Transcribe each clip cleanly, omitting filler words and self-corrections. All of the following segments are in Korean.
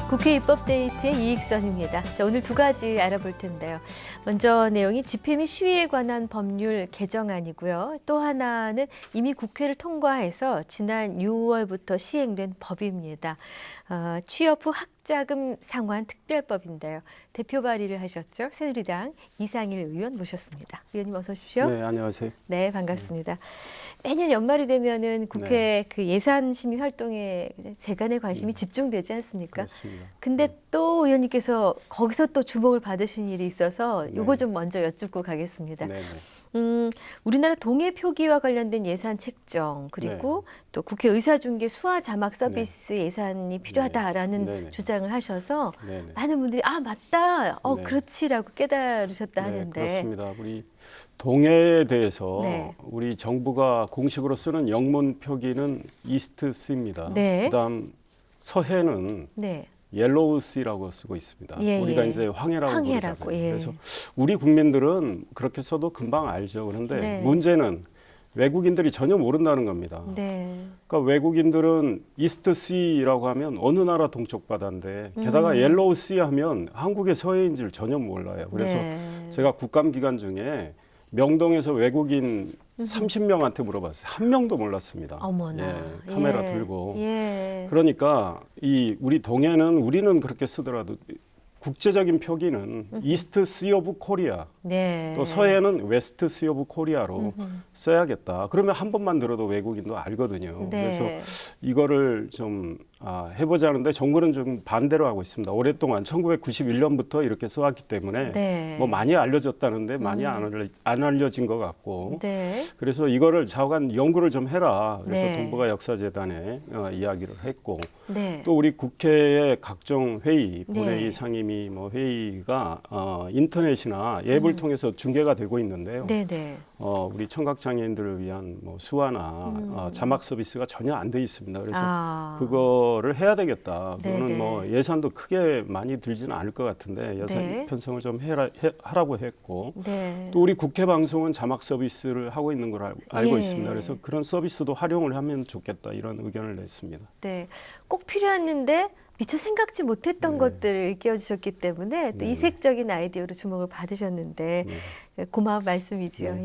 국회 입법데이트의 이익선입니다. 자, 오늘 두 가지 알아볼 텐데요. 먼저 내용이 집회 및 시위에 관한 법률 개정안이고요. 또 하나는 이미 국회를 통과해서 지난 6월부터 시행된 법입니다. 취업 후 학자금 상환 특별법인데요. 대표 발의를 하셨죠. 새누리당 이상일 의원 모셨습니다. 의원님 어서 오십시오. 네, 안녕하세요. 네, 반갑습니다. 매년 연말이 되면은 국회 그 예산 심의 활동에 세간의 관심이 집중되지 않습니까? 그렇습니다. 근데 또 의원님께서 거기서 또 주목을 받으신 일이 있어서 요거 좀 먼저 여쭙고 가겠습니다. 네. 우리나라 동해 표기와 관련된 예산 책정 그리고 또 국회 의사중개 수화 자막 서비스 예산이 필요하다라는 주장을 하셔서 많은 분들이 아 맞다, 그렇지라고 깨달으셨다 하는데 그렇습니다. 우리 동해에 대해서 우리 정부가 공식으로 쓰는 영문 표기는 이스트 C입니다. 그다음 서해는 옐로우 씨라고 쓰고 있습니다. 우리가 이제 황해라고 부르잖아요. 그래서 우리 국민들은 그렇게 써도 금방 알죠. 그런데 문제는 외국인들이 전혀 모른다는 겁니다. 그러니까 외국인들은 이스트 C라고 하면 어느 나라 동쪽 바다인데 게다가 옐로우 씨 하면 한국의 서해인 줄 전혀 몰라요. 그래서 제가 국감 기간 중에 명동에서 외국인 30명한테 물어봤어요. 한 명도 몰랐습니다. 어머나. 카메라 들고. 그러니까 우리 동해는 우리는 그렇게 쓰더라도 국제적인 표기는 이스트 씨 오브 코리아, 또 서해는 웨스트 씨 오브 코리아로 써야겠다. 그러면 한 번만 들어도 외국인도 알거든요. 그래서 이거를 좀 해보자는데 정부는 좀 반대로 하고 있습니다. 오랫동안 1991년부터 이렇게 써왔기 때문에 뭐 많이 알려졌다는데 많이 안 알려진 것 같고 그래서 이거를 좌우간 연구를 좀 해라. 그래서 동북아 역사재단에 이야기를 했고 또 우리 국회의 각종 회의, 본회의, 상임위 뭐 회의가 인터넷이나 앱을 통해서 중계가 되고 있는데요. 우리 청각장애인들을 위한 뭐 수화나 자막 서비스가 전혀 안 돼 있습니다. 그래서 그거를 해야 되겠다. 그거는 뭐 예산도 크게 많이 들지는 않을 것 같은데 예산 편성을 좀 하라고 했고 또 우리 국회 방송은 자막 서비스를 하고 있는 걸 알고 있습니다. 그래서 그런 서비스도 활용을 하면 좋겠다 이런 의견을 냈습니다. 꼭 필요했는데 미처 생각지 못했던 것들을 일깨워주셨기 때문에 또 이색적인 아이디어로 주목을 받으셨는데 고마운 말씀이지요.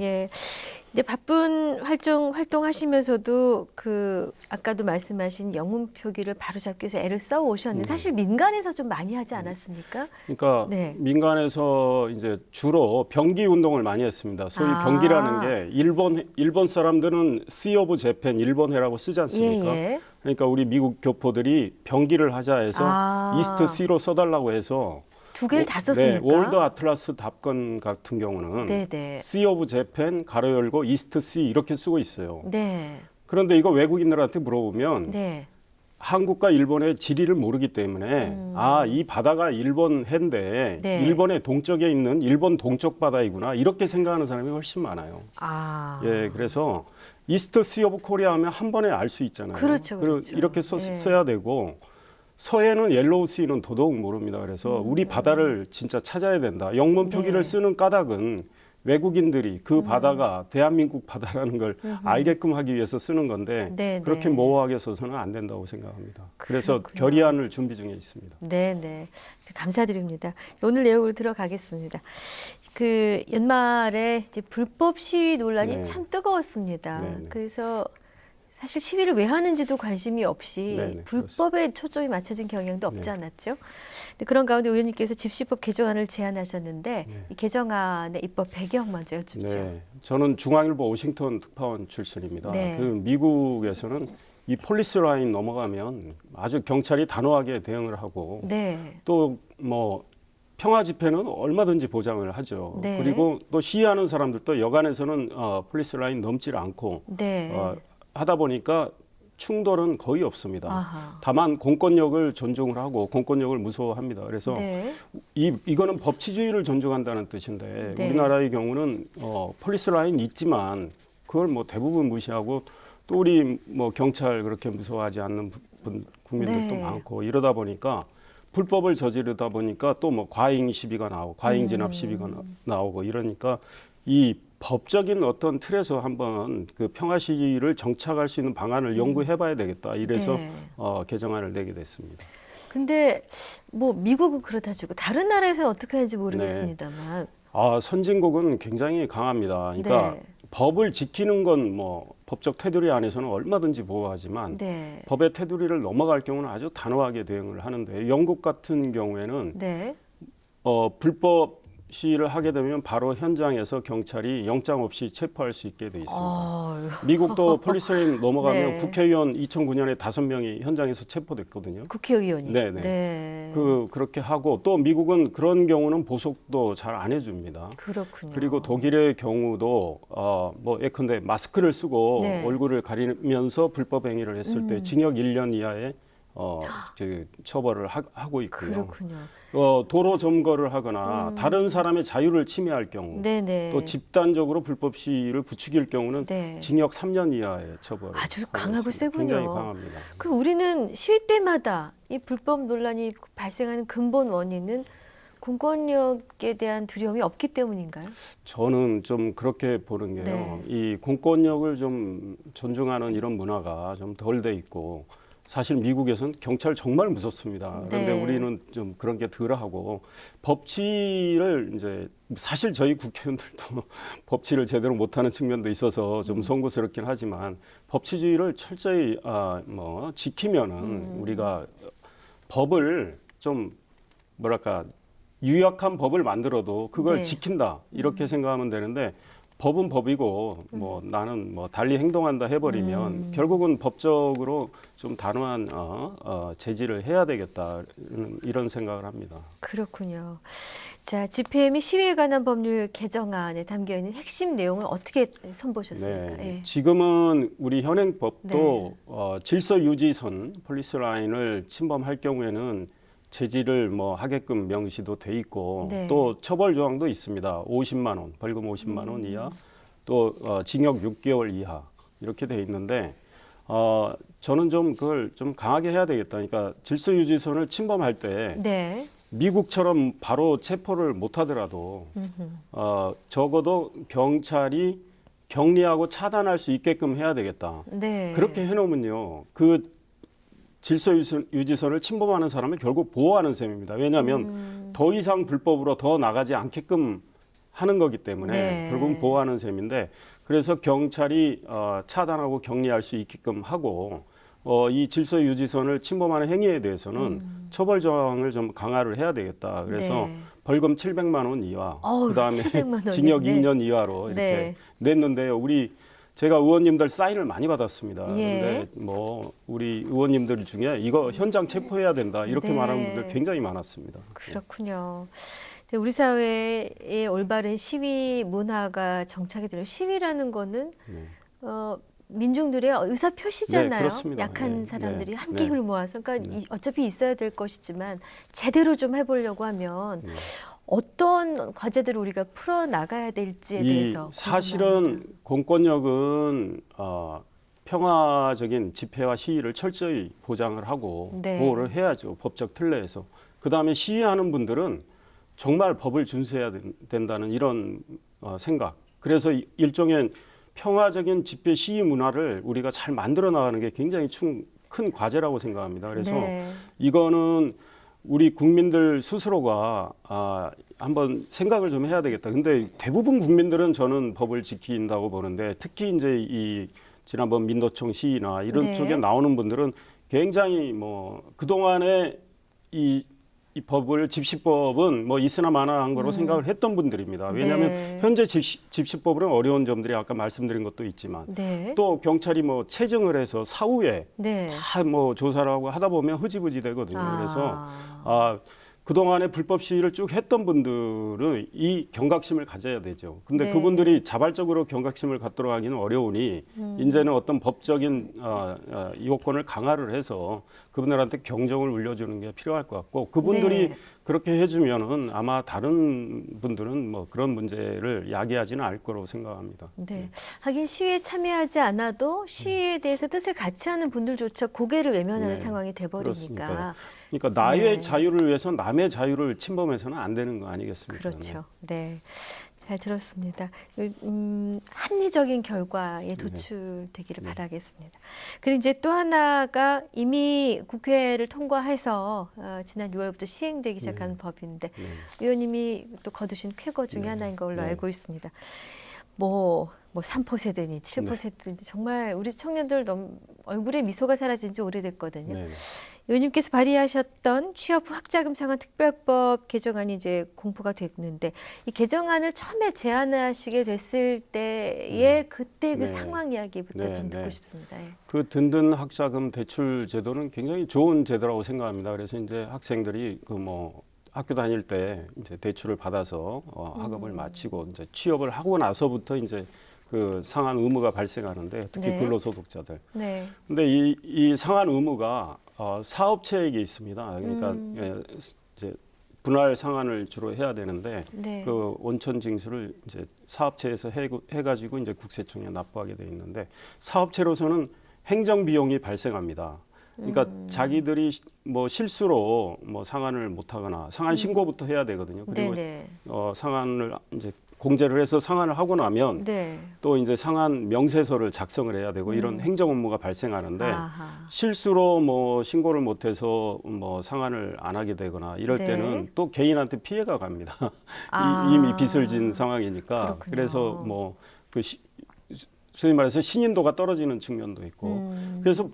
이제 바쁜 활동하시면서도 그 아까도 말씀하신 영문 표기를 바로잡기 위해서 애를 써 오셨는데 사실 민간에서 좀 많이 하지 않았습니까? 그러니까 민간에서 이제 주로 병기 운동을 많이 했습니다. 소위 병기라는 게 일본 사람들은 Sea of Japan 일본해라고 쓰지 않습니까? 그러니까 우리 미국 교포들이 병기를 하자 해서 이스트 C로 써달라고 해서 두 개를 다 썼습니까? 월드 아틀라스 답건 같은 경우는 Sea of Japan 가로 열고 이스트 C 이렇게 쓰고 있어요. 그런데 이거 외국인들한테 물어보면 한국과 일본의 지리를 모르기 때문에 이 바다가 일본 해인데 일본의 동쪽에 있는 일본 동쪽 바다이구나 이렇게 생각하는 사람이 훨씬 많아요. 그래서 이스트 씨 오브 코리아 하면 한 번에 알 수 있잖아요. 그렇죠. 이렇게 써야 되고 서해는 옐로우 씨는 더더욱 모릅니다. 그래서 우리 바다를 진짜 찾아야 된다. 영문 표기를 쓰는 까닭은 외국인들이 그 바다가 대한민국 바다라는 걸 알게끔 하기 위해서 쓰는 건데 그렇게 모호하게 써서는 안 된다고 생각합니다. 그래서 결의안을 준비 중에 있습니다. 감사드립니다. 오늘 내용으로 들어가겠습니다. 그 연말에 이제 불법 시위 논란이 참 뜨거웠습니다. 그래서 사실 시위를 왜 하는지도 관심이 없이 불법에 초점이 맞춰진 경향도 없지 않았죠. 근데 그런 가운데 의원님께서 집시법 개정안을 제안하셨는데 이 개정안의 입법 배경 먼저 여쭙죠. 저는 중앙일보 워싱턴 특파원 출신입니다. 그 미국에서는 이 폴리스 라인 넘어가면 아주 경찰이 단호하게 대응을 하고 또 뭐 평화 집회는 얼마든지 보장을 하죠. 그리고 또 시위하는 사람들도 여간에서는 폴리스 라인 넘질 않고 하다 보니까 충돌은 거의 없습니다. 다만 공권력을 존중을 하고 공권력을 무서워합니다. 그래서 이거는 법치주의를 존중한다는 뜻인데 우리나라의 경우는 폴리스 라인 있지만 그걸 뭐 대부분 무시하고 또 우리 뭐 경찰 그렇게 무서워하지 않는 국민들도 많고 이러다 보니까 불법을 저지르다 보니까 또 뭐 과잉 시비가 나오고 과잉 진압 시비가 나오고 이러니까 이 법적인 어떤 틀에서 한번 그 평화 시위를 정착할 수 있는 방안을 연구해봐야 되겠다. 이래서 개정안을 내게 됐습니다. 근데 뭐 미국은 그렇다 치고 다른 나라에서 어떻게 하는지 모르겠습니다만. 선진국은 굉장히 강합니다. 그러니까 법을 지키는 건 뭐 법적 테두리 안에서는 얼마든지 보호하지만 법의 테두리를 넘어갈 경우는 아주 단호하게 대응을 하는데 영국 같은 경우에는 불법 시위를 하게 되면 바로 현장에서 경찰이 영장 없이 체포할 수 있게 돼 있습니다. 미국도 폴리스라인 넘어가면 국회의원 2009년에 5명이 현장에서 체포됐거든요. 국회의원이. 네네. 그렇게 하고 또 미국은 그런 경우는 보석도 잘 안 해줍니다. 그렇군요. 그리고 독일의 경우도 뭐 예컨대 마스크를 쓰고 얼굴을 가리면서 불법 행위를 했을 때 징역 1년 이하의 처벌을 하고 있고요. 그렇군요. 도로 점거를 하거나 다른 사람의 자유를 침해할 경우, 또 집단적으로 불법 시위를 부추길 경우는 징역 3년 이하의 처벌을 아주 강하고 세군요. 굉장히 강합니다. 그 우리는 시위 때마다 이 불법 논란이 발생하는 근본 원인은 공권력에 대한 두려움이 없기 때문인가요? 저는 좀 그렇게 보는 게요. 이 공권력을 좀 존중하는 이런 문화가 좀 덜 돼 있고. 사실 미국에서는 경찰 정말 무섭습니다. 그런데 우리는 좀 그런 게 덜하고 법치를 이제 사실 저희 국회의원들도 법치를 제대로 못하는 측면도 있어서 좀 송구스럽긴 하지만 법치주의를 철저히 지키면은 우리가 법을 좀 뭐랄까 유약한 법을 만들어도 그걸 지킨다 이렇게 생각하면 되는데. 법은 법이고 뭐 나는 뭐 달리 행동한다 해버리면 결국은 법적으로 좀 단호한 제지를 해야 되겠다 이런 생각을 합니다. 그렇군요. 자, 집회 및 시위에 관한 법률 개정안에 담겨 있는 핵심 내용을 어떻게 손보셨습니까? 지금은 우리 현행법도 질서 유지선 폴리스 라인을 침범할 경우에는 제지를 뭐 하게끔 명시도 돼 있고 또 처벌 조항도 있습니다. 50만 원, 벌금 50만 원 이하, 또 징역 6개월 이하 이렇게 돼 있는데 저는 좀 그걸 좀 강하게 해야 되겠다. 그러니까 질서 유지선을 침범할 때 미국처럼 바로 체포를 못 하더라도 적어도 경찰이 격리하고 차단할 수 있게끔 해야 되겠다. 그렇게 해놓으면요. 그 질서 유지선을 침범하는 사람을 결국 보호하는 셈입니다. 왜냐하면 더 이상 불법으로 더 나가지 않게끔 하는 거기 때문에 결국은 보호하는 셈인데 그래서 경찰이 차단하고 격리할 수 있게끔 하고 이 질서 유지선을 침범하는 행위에 대해서는 처벌 조항을 좀 강화를 해야 되겠다. 그래서 벌금 700만 원 이하, 그다음에 징역 2년 이하로 이렇게 냈는데요. 제가 의원님들 사인을 많이 받았습니다. 그런데 뭐 우리 의원님들 중에 이거 현장 체포해야 된다 이렇게 말하는 분들 굉장히 많았습니다. 그렇군요. 우리 사회의 올바른 시위 문화가 정착이 되는 시위라는 거는 민중들의 의사 표시잖아요. 약한 사람들이 함께 힘을 모아서 그러니까 어차피 있어야 될 것이지만 제대로 좀 해보려고 하면 어떤 과제들을 우리가 풀어나가야 될지에 대해서 사실은 공권력은 평화적인 집회와 시위를 철저히 보장을 하고 보호를 해야죠. 법적 틀내에서. 그다음에 시위하는 분들은 정말 법을 준수해야 된다는 이런 생각. 그래서 일종의 평화적인 집회 시위 문화를 우리가 잘 만들어 나가는 게 굉장히 큰 과제라고 생각합니다. 그래서 이거는 우리 국민들 스스로가 한번 생각을 좀 해야 되겠다. 근데 대부분 국민들은 저는 법을 지킨다고 보는데 특히 이제 지난번 민노총 시위나 이런 쪽에 나오는 분들은 굉장히 뭐 그동안에 이 법을 집시법은 뭐 있으나 마나한 거로 생각을 했던 분들입니다. 왜냐하면 현재 집시법은 어려운 점들이 아까 말씀드린 것도 있지만 또 경찰이 뭐 체증을 해서 사후에 다 뭐 조사를 하고 하다 보면 흐지부지 되거든요. 그래서 그동안에 불법 시위를 쭉 했던 분들은 이 경각심을 가져야 되죠. 근데 그분들이 자발적으로 경각심을 갖도록 하기는 어려우니 이제는 어떤 법적인 요건을 강화를 해서 그분들한테 경종을 울려주는 게 필요할 것 같고 그분들이 그렇게 해주면은 아마 다른 분들은 뭐 그런 문제를 야기하지는 않을 거라고 생각합니다. 하긴 시위에 참여하지 않아도 시위에 대해서 뜻을 같이 하는 분들조차 고개를 외면하는 상황이 돼버리니까. 그러니까 나의 자유를 위해서 남의 자유를 침범해서는 안 되는 거 아니겠습니까? 그렇죠. 잘 들었습니다. 합리적인 결과에 도출되기를 바라겠습니다. 그리고 이제 또 하나가 이미 국회를 통과해서 지난 6월부터 시행되기 시작한 법인데 의원님이 또 거두신 쾌거 중에 하나인 걸로 알고 있습니다. 뭐 3%세대니 7%세대니 정말 우리 청년들 너무 얼굴에 미소가 사라진 지 오래됐거든요. 의원님께서 발의하셨던 취업 후 학자금 상환 특별법 개정안이 이제 공포가 됐는데 이 개정안을 처음에 제안하시게 됐을 때의 그때 그 상황 이야기부터 좀 듣고 싶습니다. 예. 그 든든 학자금 대출 제도는 굉장히 좋은 제도라고 생각합니다. 그래서 이제 학생들이 그 뭐 학교 다닐 때 이제 대출을 받아서 학업을 마치고 이제 취업을 하고 나서부터 이제 그 상환 의무가 발생하는데 특히 근로소득자들. 근데 이 상환 의무가 사업체에게 있습니다. 그러니까 이제 분할 상환을 주로 해야 되는데 그 원천 징수를 이제 사업체에서 해가지고 이제 국세청에 납부하게 돼 있는데 사업체로서는 행정 비용이 발생합니다. 그러니까 자기들이 뭐 실수로 뭐 상환을 못하거나 상환 신고부터 해야 되거든요. 그리고 상환을 이제 공제를 해서 상환을 하고 나면 또 이제 상환 명세서를 작성을 해야 되고 이런 행정 업무가 발생하는데 실수로 뭐 신고를 못해서 뭐 상환을 안 하게 되거나 이럴 때는 또 개인한테 피해가 갑니다. 이미 빚을 진 상황이니까. 그래서 뭐 그 소위 말해서 신인도가 떨어지는 측면도 있고 그래서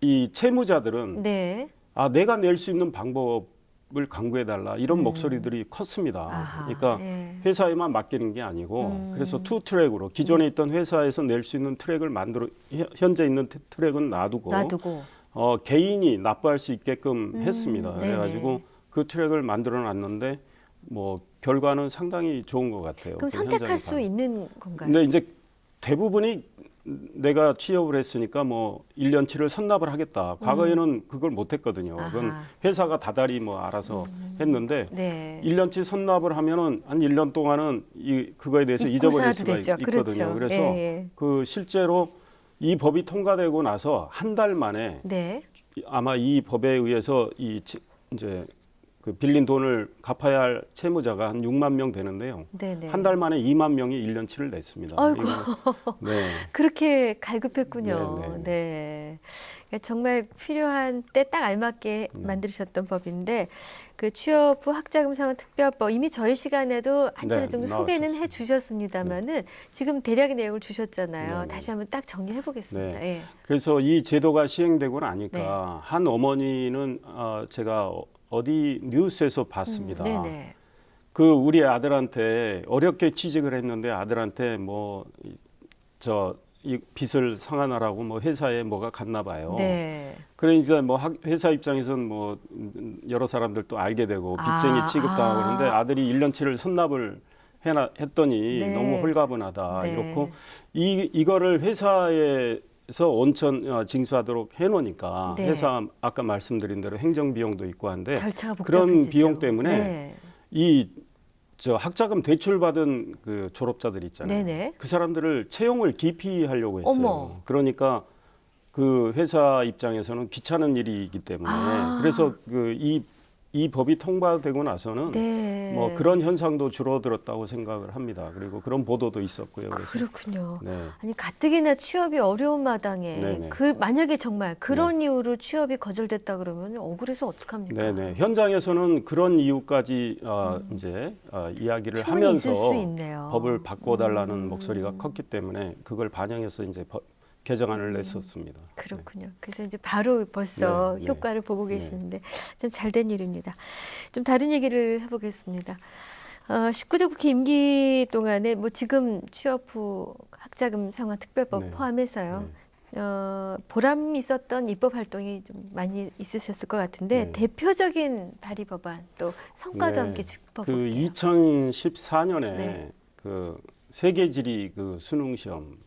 이 채무자들은 내가 낼 수 있는 방법을 강구해달라 이런 목소리들이 컸습니다. 그러니까 회사에만 맡기는 게 아니고 그래서 투 트랙으로 기존에 있던 회사에서 낼 수 있는 트랙을 현재 있는 트랙은 놔두고 개인이 납부할 수 있게끔 했습니다. 그래가지고 그 트랙을 만들어놨는데 뭐 결과는 상당히 좋은 것 같아요. 그럼 선택할 수 있는 건가요? 근데 이제 대부분이 내가 취업을 했으니까 뭐 1년치를 선납을 하겠다. 과거에는 그걸 못 했거든요. 그건 회사가 다달이 뭐 알아서 했는데 1년치 선납을 하면은 한 1년 동안은 그거에 대해서 잊어버릴 수가 있거든요. 그래서 그 실제로 이 법이 통과되고 나서 한 달 만에 아마 이 법에 의해서 이제 그 빌린 돈을 갚아야 할 채무자가 한 6만 명 되는데요. 한 달 만에 2만 명이 1년치를 냈습니다. 아이고, 그렇게 갈급했군요. 그러니까 정말 필요한 때 딱 알맞게 만드셨던 법인데 그 취업 후 학자금 상환 특별법 이미 저희 시간에도 한 차례 정도 소개는 해주셨습니다만은 지금 대략의 내용을 주셨잖아요. 다시 한번 딱 정리해 보겠습니다. 그래서 이 제도가 시행되고 나니까 한 어머니는 제가 어디 뉴스에서 봤습니다. 그 우리 아들한테 어렵게 취직을 했는데 아들한테 뭐 이 빚을 상환하라고 뭐 회사에 뭐가 갔나 봐요. 그러니까 뭐 회사 입장에서는 뭐 여러 사람들도 알게 되고 빚쟁이 취급당하고 그러는데 아들이 1년치를 선납을 했더니 너무 홀가분하다 이렇고 이거를 회사에서 원천 징수하도록 해놓으니까 회사 아까 말씀드린 대로 행정 비용도 있고 한데 그런 비용 때문에 저 학자금 대출 받은 그 졸업자들 있잖아요. 그 사람들을 채용을 기피하려고 했어요. 그러니까 그 회사 입장에서는 귀찮은 일이기 때문에 그래서 이 법이 통과되고 나서는 뭐 그런 현상도 줄어들었다고 생각을 합니다. 그리고 그런 보도도 있었고요. 그래서. 그렇군요. 아니 가뜩이나 취업이 어려운 마당에 만약에 정말 그런 이유로 취업이 거절됐다 그러면 억울해서 어떡합니까? 현장에서는 그런 이유까지 이제 이야기를 하면서 법을 바꿔달라는 목소리가 컸기 때문에 그걸 반영해서 이제 개정안을 냈었습니다. 그렇군요. 그래서 이제 바로 벌써 효과를 보고 계시는데 좀 잘된 일입니다. 좀 다른 얘기를 해보겠습니다. 19대 국회 임기 동안에 뭐 지금 취업 후 학자금 상환 특별법 포함해서요. 보람 있었던 입법 활동이 좀 많이 있으셨을 것 같은데 대표적인 발의 법안 또 성과도 함께 짚어볼게요. 2014년에 그 세계지리 그 수능 시험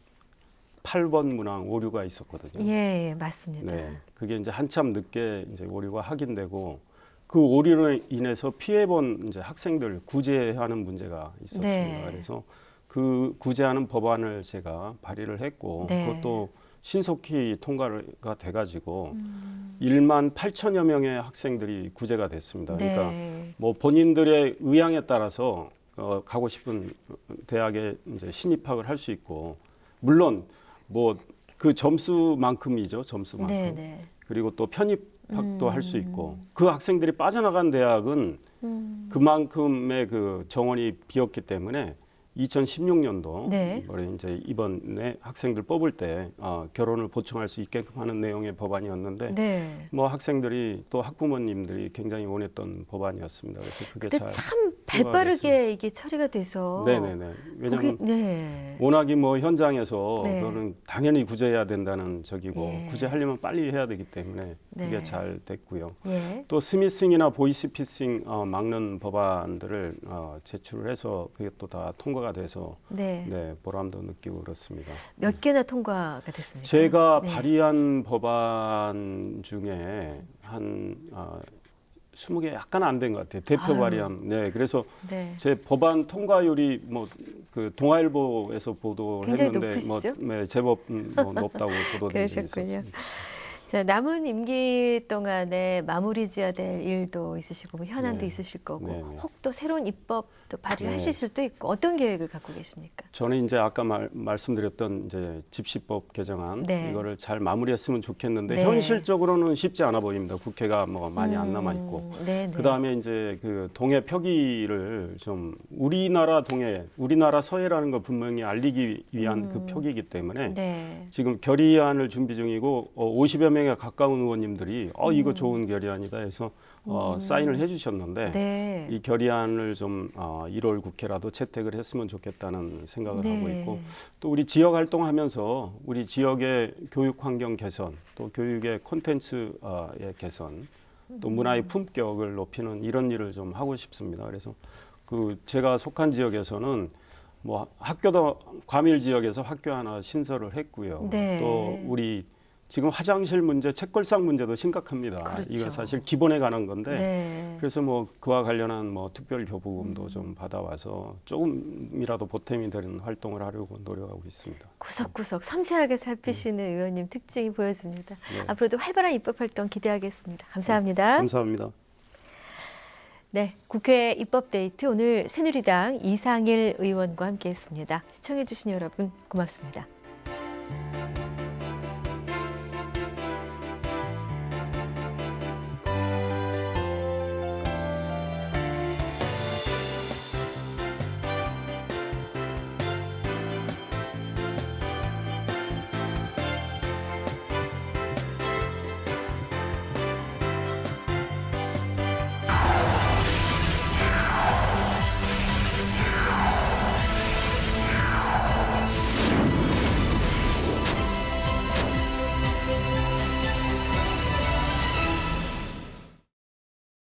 8번 문항 오류가 있었거든요. 맞습니다. 그게 이제 한참 늦게 이제 오류가 확인되고 그 오류로 인해서 피해본 이제 학생들 구제하는 문제가 있었습니다. 그래서 그 구제하는 법안을 제가 발의를 했고 그것도 신속히 통과가 돼가지고 1만 8천여 명의 학생들이 구제가 됐습니다. 그러니까 뭐 본인들의 의향에 따라서 가고 싶은 대학에 이제 신입학을 할 수 있고, 물론 뭐 그 점수만큼이죠, 점수만큼. 네네. 그리고 또 편입학도 할 수 있고, 그 학생들이 빠져나간 대학은 그만큼의 그 정원이 비었기 때문에 2016년도 네. 이제 이번에 학생들 뽑을 때 결혼을 보충할 수 있게끔 하는 내용의 법안이었는데, 네. 뭐 학생들이 또 학부모님들이 굉장히 원했던 법안이었습니다. 그래서 그게 근데 잘 참 발빠르게 이게 처리가 돼서. 네네네. 왜냐하면 네. 워낙이 뭐 현장에서 네. 그거는 당연히 구제해야 된다는 적이고, 예. 구제하려면 빨리 해야 되기 때문에 그게 네. 잘 됐고요. 예. 또 스미싱이나 보이스피싱 막는 법안들을 제출을 해서 그것도 다 통과가 돼서 네. 네, 보람도 느끼고 그렇습니다. 몇 개나 통과가 됐습니까? 제가 네. 발의한 법안 중에 한 20개 약간 안 된 것 같아요. 대표 아유. 발의한. 네, 그래서 네. 제 법안 통과율이 뭐 그 동아일보에서 보도를 굉장히 했는데 높으시죠? 네, 제법 뭐 높다고 보도된 적이 그러셨군요. 있었습니다. 자, 남은 임기 동안에 마무리 지어야 될 일도 있으시고 뭐 현안도 네. 있으실 거고 네, 네. 혹 또 새로운 입법도 발의하실 네. 수도 있고 어떤 계획을 갖고 계십니까? 저는 이제 아까 말씀드렸던 이제 집시법 개정안 네. 이거를 잘 마무리했으면 좋겠는데 네. 현실적으로는 쉽지 않아 보입니다. 국회가 뭐 많이 안 남아 있고. 네, 네. 그다음에 이제 그 동해 표기를 좀 우리나라 동해, 우리나라 서해라는 걸 분명히 알리기 위한 그 표기이기 때문에 네. 지금 결의안을 준비 중이고 50여 명에 가까운 의원님들이 이거 좋은 결의안이다 해서 사인을 해주셨는데 네. 이 결의안을 좀 1월 국회라도 채택을 했으면 좋겠다는 생각을 네. 하고 있고, 또 우리 지역 활동하면서 우리 지역의 교육 환경 개선, 또 교육의 콘텐츠의 개선, 또 문화의 품격을 높이는 이런 일을 좀 하고 싶습니다. 그래서 그 제가 속한 지역에서는 뭐 학교도 과밀 지역에서 학교 하나 신설을 했고요. 네. 또 우리 지금 화장실 문제, 책걸상 문제도 심각합니다. 그렇죠. 이거 사실 기본에 관한 건데 네. 그래서 뭐 그와 관련한 뭐 특별 교부금도 좀 받아와서 조금이라도 보탬이 되는 활동을 하려고 노력하고 있습니다. 구석구석 섬세하게 살피시는 의원님 특징이 보여집니다. 네. 앞으로도 활발한 입법 활동 기대하겠습니다. 감사합니다. 감사합니다. 네, 국회 입법 데이트 오늘 새누리당 이상일 의원과 함께했습니다. 시청해주신 여러분 고맙습니다.